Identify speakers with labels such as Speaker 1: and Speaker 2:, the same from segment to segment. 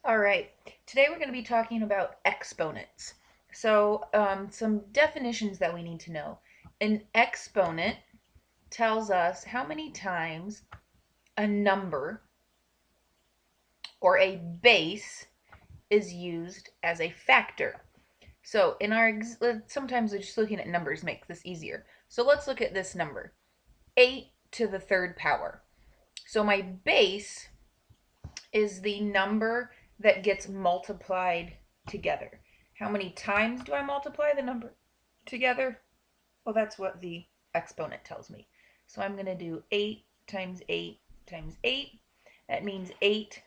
Speaker 1: All right, today we're going to be talking about exponents. Some definitions that we need to know. An exponent tells us how many times a number or a base is used as a factor. So, sometimes just looking at numbers makes this easier. So, let's look at this number 8 to the third power. So, my base is the number that gets multiplied together. How many times do I multiply the number together? Well, that's what the exponent tells me. So I'm going to do 8 times 8 times 8. That means 8.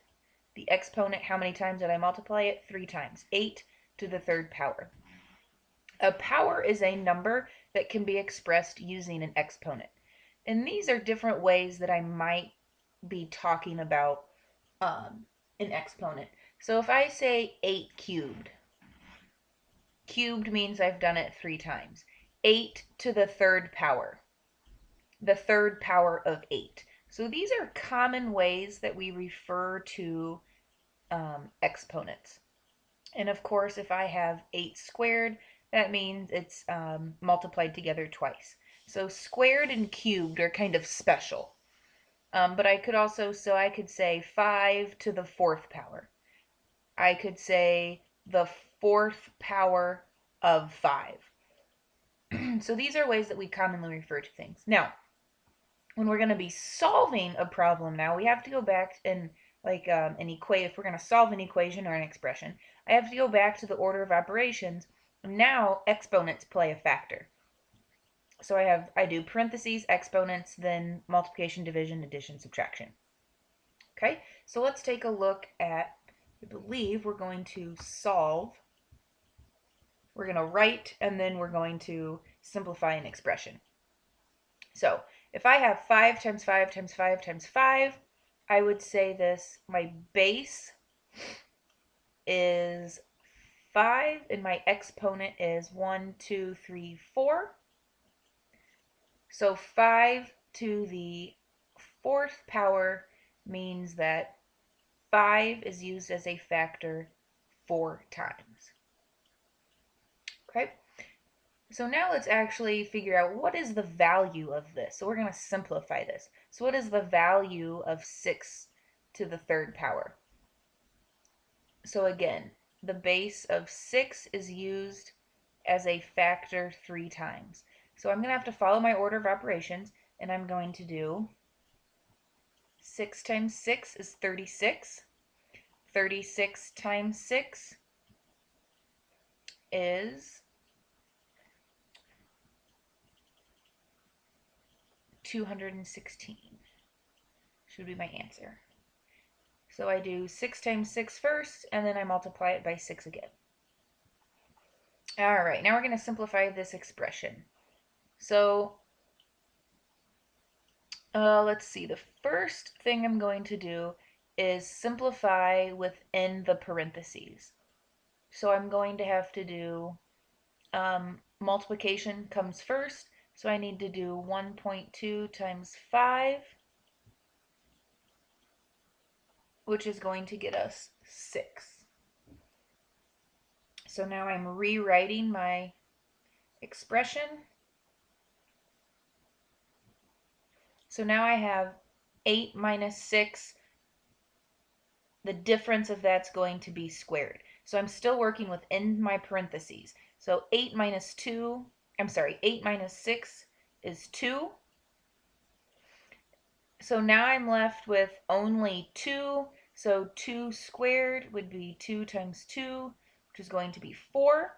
Speaker 1: The exponent, how many times did I multiply it? 3 times. 8 to the third power. A power is a number that can be expressed using an exponent. And these are different ways that I might be talking about an exponent. So if I say 8 cubed, cubed means I've done it 3 times. 8 to the third power of 8. So these are common ways that we refer to exponents. And of course, if I have 8 squared, that means it's multiplied together twice. So squared and cubed are kind of special. But I could also, so I could say 5 to the fourth power. I could say the fourth power of 5. So these are ways that we commonly refer to things. Now, when we're going to be solving a problem now, we have to go back and if we're going to solve an equation or an expression, I have to go back to the order of operations. Now exponents play a factor. So I do parentheses, exponents, then multiplication, division, addition, subtraction. Okay, so let's take a look at, I believe we're going to solve. We're going to write, and then we're going to simplify an expression. So if I have 5 times 5 times 5 times 5, I would say this, my base is 5, and my exponent is 1, 2, 3, 4. So 5 to the fourth power means that 5 is used as a factor 4 times. Okay, so now let's actually figure out what is the value of this. So we're going to simplify this. So what is the value of 6 to the third power? So again, the base of 6 is used as a factor 3 times. So I'm going to have to follow my order of operations, and I'm going to do 6 times 6 is 36. 36 times 6 is 216. Should be my answer. So I do 6 times 6 first, and then I multiply it by 6 again. All right, now we're going to simplify this expression. So let's see. The first thing I'm going to do is simplify within the parentheses. So I'm going to have to do multiplication comes first. So I need to do 1.2 times 5, which is going to get us 6. So now I'm rewriting my expression. So now I have 8 minus 6. The difference of that's going to be squared. So I'm still working within my parentheses. So 8 minus 6 is 2. So now I'm left with only 2. So 2 squared would be 2 times 2, which is going to be 4.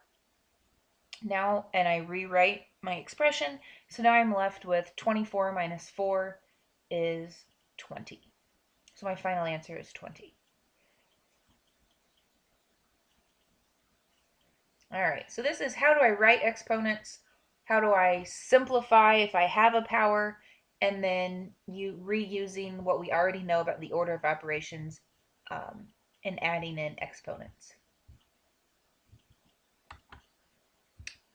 Speaker 1: Now, and I rewrite my expression. So now I'm left with 24 minus 4 is 20. So my final answer is 20. All right, so this is how do I write exponents? How do I simplify if I have a power? And then reusing what we already know about the order of operations and adding in exponents.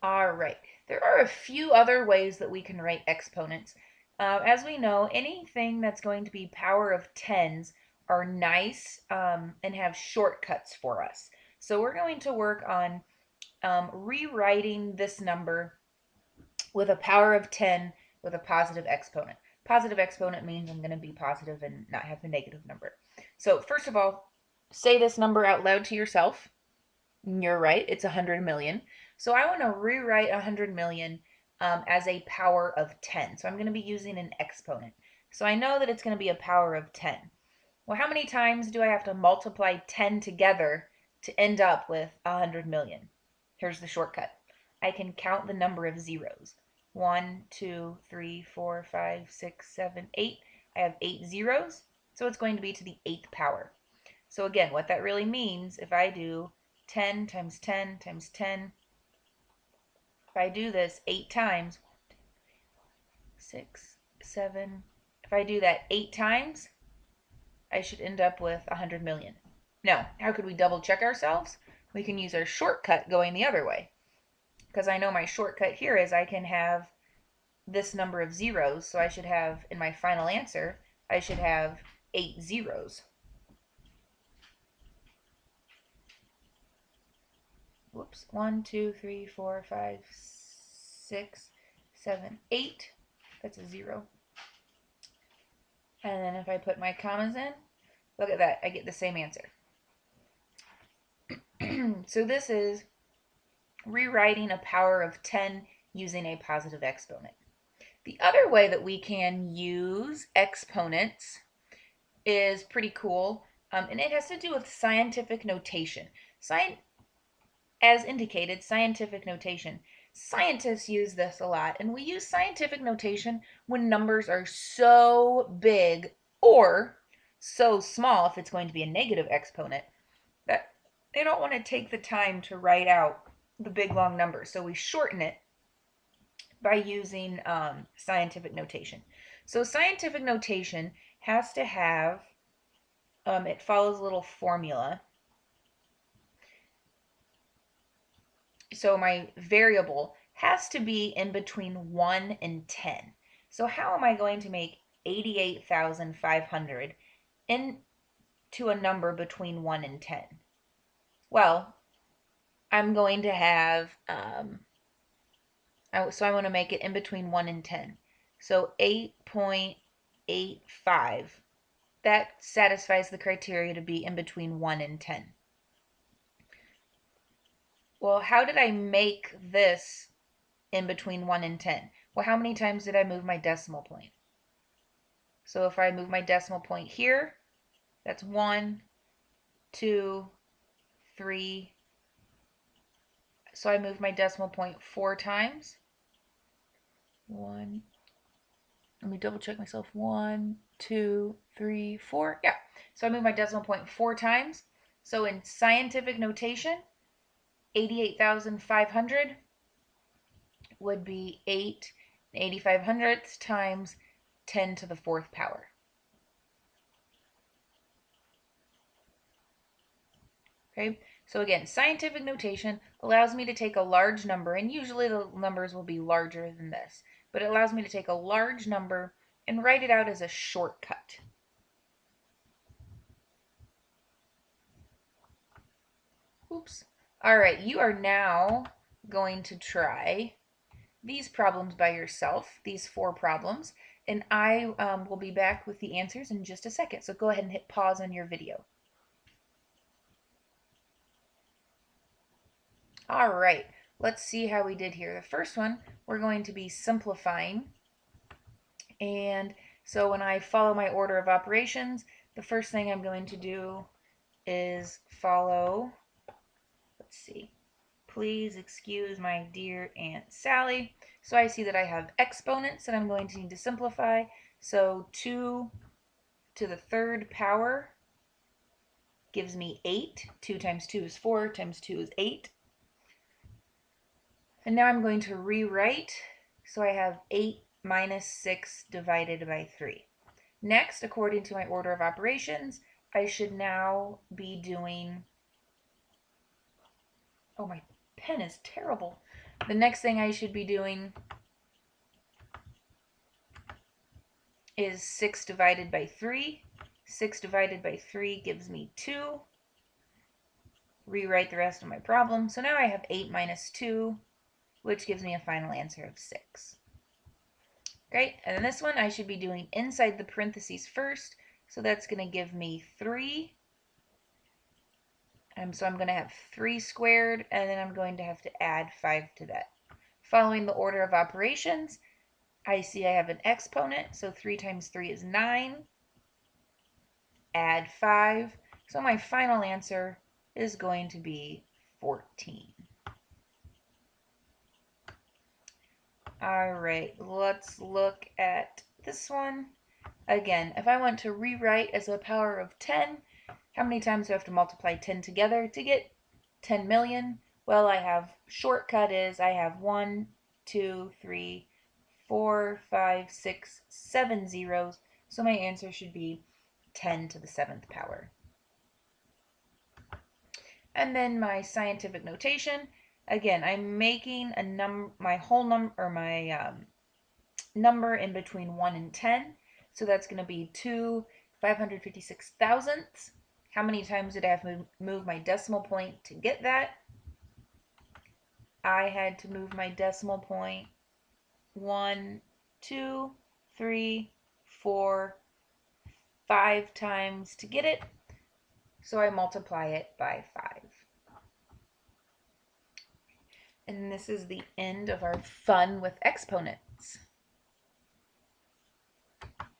Speaker 1: All right, there are a few other ways that we can write exponents. As we know, anything that's going to be power of tens are nice and have shortcuts for us. So we're going to work on rewriting this number with a power of 10 with a positive exponent. Positive exponent means I'm going to be positive and not have the negative number. So first of all, say this number out loud to yourself. You're right, it's 100 million. So I want to rewrite 100 million as a power of 10. So I'm going to be using an exponent. So I know that it's going to be a power of 10. Well, how many times do I have to multiply 10 together to end up with 100 million? Here's the shortcut. I can count the number of zeros. 1, 2, 3, 4, 5, 6, 7, 8. I have 8 zeros, so it's going to be to the 8th power. So again, what that really means, if I do 10 times 10 times 10, if I do this 8 times, 6, 7, if I do that 8 times, I should end up with 100 million. Now, how could we double check ourselves? We can use our shortcut going the other way. Because I know my shortcut here is I can have this number of zeros, so I should have, in my final answer, I should have 8 zeros. Whoops, 1, 2, 3, 4, 5, 6, 7, 8. That's a 0. And then if I put my commas in, look at that, I get the same answer. So this is rewriting a power of 10 using a positive exponent. The other way that we can use exponents is pretty cool, and it has to do with scientific notation. As indicated, scientific notation. Scientists use this a lot, and we use scientific notation when numbers are so big or so small, if it's going to be a negative exponent, that they don't want to take the time to write out the big long number. So we shorten it by using scientific notation. So scientific notation has to have, it follows a little formula. So my variable has to be in between 1 and 10. So how am I going to make 88,500 into a number between 1 and 10? Well, I'm going to have, so I want to make it in between 1 and 10. So 8.85. That satisfies the criteria to be in between 1 and 10. Well, how did I make this in between 1 and 10? Well, how many times did I move my decimal point? So if I move my decimal point here, that's 1, 2, 3. So I moved my decimal point 4 times. 1. Let me double check myself. 1, 2, 3, 4. Yeah. So I moved my decimal point 4 times. So in scientific notation, 88,500 would be 8 8500ths times 10 to the 4th power. Okay, so again, scientific notation allows me to take a large number, and usually the numbers will be larger than this, but it allows me to take a large number and write it out as a shortcut. Oops. All right, you are now going to try these problems by yourself, these 4 problems, and I will be back with the answers in just a second. So go ahead and hit pause on your video. All right, let's see how we did here. The first one, we're going to be simplifying. And so when I follow my order of operations, the first thing I'm going to do is follow, let's see, please excuse my dear Aunt Sally. So I see that I have exponents that I'm going to need to simplify. So 2 to the 3rd power gives me 8. 2 times 2 is 4, times 2 is 8. And now I'm going to rewrite. So I have 8 minus 6 divided by 3. Next, according to my order of operations, I should now be doing, oh, my pen is terrible. The next thing I should be doing is 6 divided by 3. 6 divided by 3 gives me 2. Rewrite the rest of my problem. So now I have 8 minus 2, which gives me a final answer of 6. Great, and then this one I should be doing inside the parentheses first, so that's going to give me 3. So I'm going to have 3 squared, and then I'm going to have to add 5 to that. Following the order of operations, I see I have an exponent, so 3 times 3 is 9. Add 5, so my final answer is going to be 14. All right, let's look at this one. Again, if I want to rewrite as a power of 10, how many times do I have to multiply 10 together to get 10 million? Well, shortcut is I have 1, 2, 3, 4, 5, 6, 7 zeros, so my answer should be 10 to the 7th power. And then my scientific notation, again, I'm making my whole number, or my number in between 1 and 10. So that's going to be 2 556 thousandths. How many times did I have to move my decimal point to get that? I had to move my decimal point 1, 2, 3, 4, 5 times to get it. So I multiply it by 5. And this is the end of our fun with exponents.